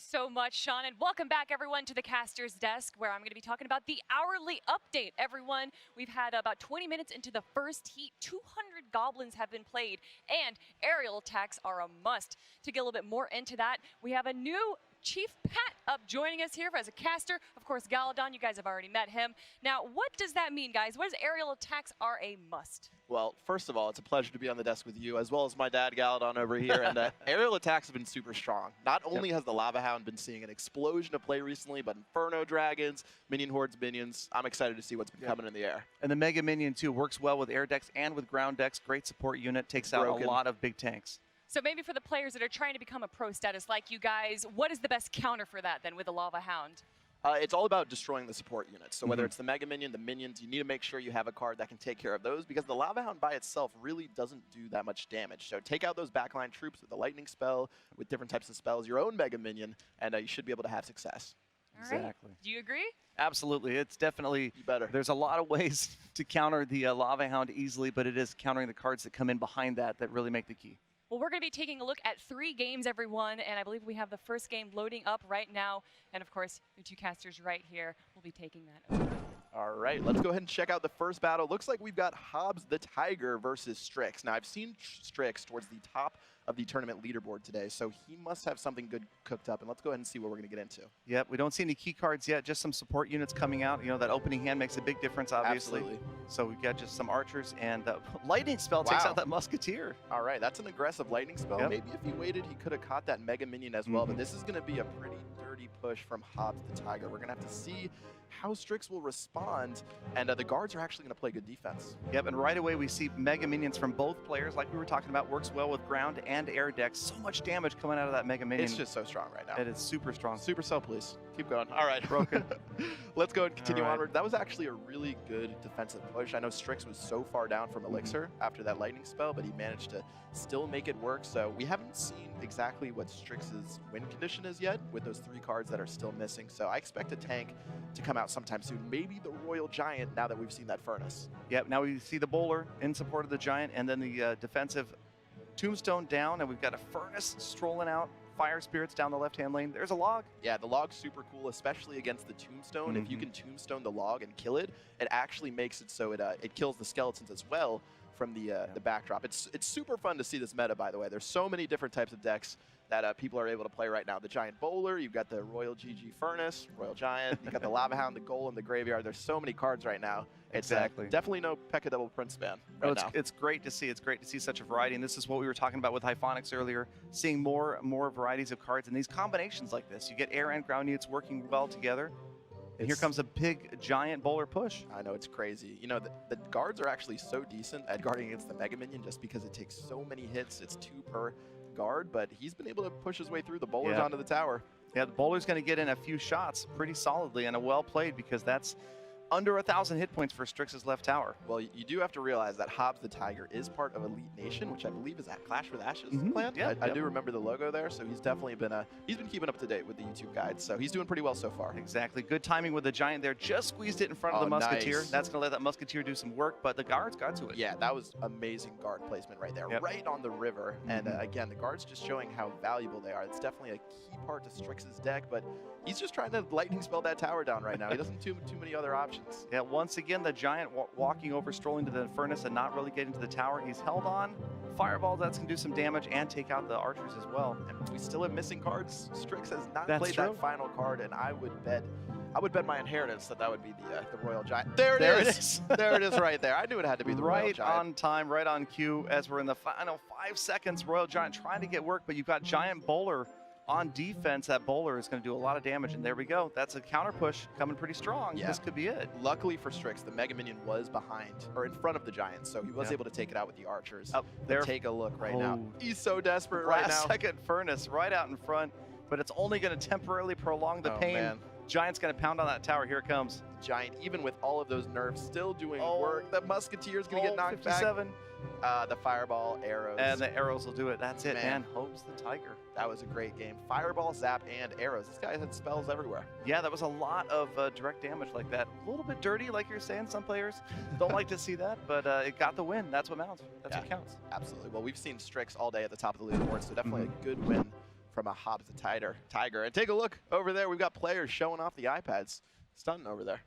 so much, Sean, and welcome back, everyone, to the Caster's Desk, where I'm going to be talking about the hourly update. Everyone, we've had about 20 minutes into the first heat. 200 goblins have been played, and aerial attacks are a must. To get a little bit more into that, we have a new Chief Pat up joining us here as a caster. Of course, Galadon, you guys have already met him. Now, what does that mean, guys? What does aerial attacks are a must? Well, first of all, it's a pleasure to be on the desk with you, as well as my dad, Galadon, over here. And aerial attacks have been super strong. Not only has the Lava Hound been seeing an explosion of play recently, but Inferno Dragons, Minion Hordes, Minions. I'm excited to see what's been coming in the air. And the Mega Minion, too, works well with air decks and with ground decks. Great support unit, takes out a lot of big tanks. So maybe for the players that are trying to become a pro status like you guys, what is the best counter for that then with the Lava Hound? It's all about destroying the support units. So whether it's the Mega Minion, the Minions, you need to make sure you have a card that can take care of those, because the Lava Hound by itself really doesn't do that much damage. So take out those backline troops with the Lightning Spell, with different types of spells, your own Mega Minion, and you should be able to have success. All right. Exactly. Do you agree? Absolutely. It's definitely better. There's a lot of ways to counter the Lava Hound easily, but it is countering the cards that come in behind that really make the key. Well, we're going to be taking a look at 3 games, everyone, and I believe we have the first game loading up right now. And, of course, your 2 casters right here will be taking that over. All right, let's go ahead and check out the first battle. Looks like we've got HobbestheTiger versus Stix. Now, I've seen Stix towards the top of the tournament leaderboard today, so he must have something good cooked up, and let's go ahead and see what we're going to get into. Yep, we don't see any key cards yet, just some support units coming out. You know, that opening hand makes a big difference, obviously. Absolutely. So we've got just some archers, and Lightning Spell takes out that Musketeer. All right, that's an aggressive Lightning Spell. Yep. Maybe if he waited, he could have caught that Mega Minion as well, but this is going to be a pretty dirty push from HobbestheTiger. We're going to have to see how Stix will respond, and the guards are actually going to play good defense. Yep, and right away we see Mega Minions from both players, like we were talking about, works well with ground and air decks. So much damage coming out of that Mega Minion. It's just so strong right now. It is super strong. Supercell, please. Keep going. All right. Broken. Let's go and continue onward. That was actually a really good defensive push. I know Stix was so far down from Elixir after that Lightning Spell, but he managed to still make it work. So we haven't seen exactly what Strix's win condition is yet with those 3 cards that are still missing. So I expect a tank to come out sometime soon. Maybe the Royal Giant, now that we've seen that Furnace. Yep, now we see the Bowler in support of the Giant, and then the defensive Tombstone down, and we've got a Furnace strolling out. Fire Spirits down the left-hand lane. There's a log. Yeah, the log's super cool, especially against the Tombstone. If you can Tombstone the log and kill it, it actually makes it so it kills the skeletons as well from the backdrop. It's super fun to see this meta, by the way. There's so many different types of decks that people are able to play right now. The Giant Bowler, you've got the Royal GG Furnace, Royal Giant, you've got the Lava Hound, the Golem, the Graveyard. There's so many cards right now. It's definitely no P.E.K.K.A. Double Prince fan right now. It's great to see. It's great to see such a variety, and this is what we were talking about with Hyphonics earlier, seeing more varieties of cards and these combinations like this. You get air and ground units working well together. And here comes a big Giant Bowler push. I know, it's crazy. You know, the guards are actually so decent at guarding against the Mega Minion just because it takes so many hits. It's 2 per guard, but he's been able to push his way through the bowlers onto the tower. Yeah, the bowler's going to get in a few shots pretty solidly, and a well played, because that's under 1,000 hit points for Strix's left tower. Well, you do have to realize that HobbestheTiger is part of Elite Nation, which I believe is at Clash with Ashes clan. Yeah, I do remember the logo there, so he's definitely been keeping up to date with the YouTube guides, so he's doing pretty well so far. Exactly. Good timing with the Giant there. Just squeezed it in front of the Musketeer. Nice. That's going to let that Musketeer do some work, but the guards got to it. Yeah, that was amazing guard placement right there, right on the river. And again, the guards just showing how valuable they are. It's definitely a key part to Strix's deck, but he's just trying to Lightning Spell that tower down right now. He doesn't too many other options. Yeah, once again, the Giant walking over, strolling to the Furnace and not really getting to the tower. He's held on. Fireball, that's going to do some damage and take out the archers as well. And we still have missing cards. Strix has not That's played true. that final card, and I would bet my inheritance that would be the Royal Giant. There it is. There it is right there. I knew it had to be the Royal Giant. Right on time, right on cue, as we're in the final 5 seconds. Royal Giant trying to get work, but you've got Giant Bowler on defense. That Bowler is going to do a lot of damage, and there we go. That's a counter push coming pretty strong. Yeah. This could be it. Luckily for Stix, the Mega Minion was behind, or in front of the Giant, so he was able to take it out with the archers. Up there. Take a look right now. He's so desperate right now. Last second Furnace right out in front, but it's only going to temporarily prolong the pain. Man. Giant's going to pound on that tower. Here it comes. Giant, even with all of those nerfs, still doing work. The Musketeer's going to get knocked 57. back. The Fireball, arrows. And the arrows will do it. That's it, man. HobbestheTiger. That was a great game. Fireball, zap, and arrows. This guy had spells everywhere. Yeah, that was a lot of direct damage like that. A little bit dirty, like you're saying. Some players don't like to see that, but it got the win. That's what matters. That's what counts. Absolutely. Well, we've seen Stix all day at the top of the leaderboard, so definitely a good win from a HobbestheTiger. And take a look over there. We've got players showing off the iPads. Stunning over there.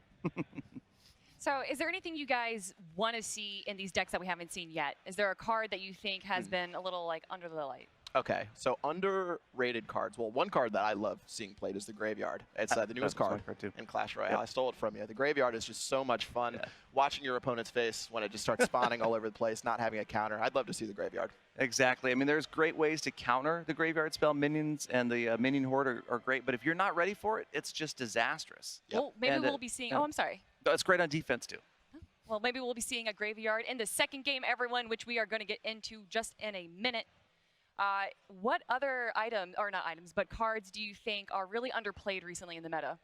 So is there anything you guys want to see in these decks that we haven't seen yet? Is there a card that you think has been a little like under the light? Okay, so underrated cards. Well, one card that I love seeing played is the Graveyard. It's the newest card in Clash Royale. Yep. I stole it from you. The Graveyard is just so much fun. Watching your opponent's face when it just starts spawning all over the place, not having a counter. I'd love to see the Graveyard. Exactly. I mean, there's great ways to counter the Graveyard spell. Minions and the Minion Horde are great, but if you're not ready for it, it's just disastrous. Yep. Well, maybe we'll be seeing. Oh, I'm sorry. It's great on defense too. Well, maybe we'll be seeing a Graveyard in the second game, everyone, which we are going to get into just in a minute. What other cards do you think are really underplayed recently in the meta?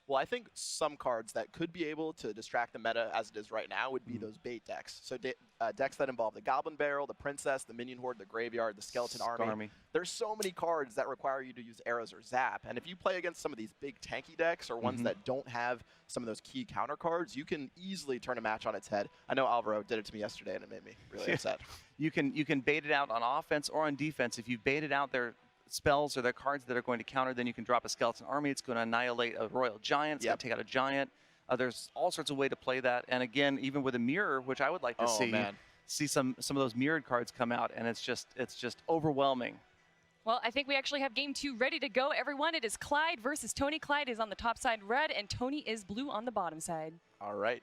Well, I think some cards that could be able to distract the meta as it is right now would be those bait decks. So decks that involve the Goblin Barrel, the Princess, the Minion Horde, the Graveyard, the Skeleton Army. There's so many cards that require you to use arrows or zap. And if you play against some of these big tanky decks or ones that don't have some of those key counter cards, you can easily turn a match on its head. I know Alvaro did it to me yesterday, and it made me really upset. You can bait it out on offense or on defense. If you baited out their spells or their cards that are going to counter, then you can drop a Skeleton Army. It's going to annihilate a Royal Giant. It's going to take out a Giant. There's all sorts of ways to play that. And again, even with a mirror, which I would like to see some of those mirrored cards come out, and it's just overwhelming. Well, I think we actually have game 2 ready to go, everyone. It is Clyde versus Tony. Clyde is on the top side red, and Tony is blue on the bottom side. All right.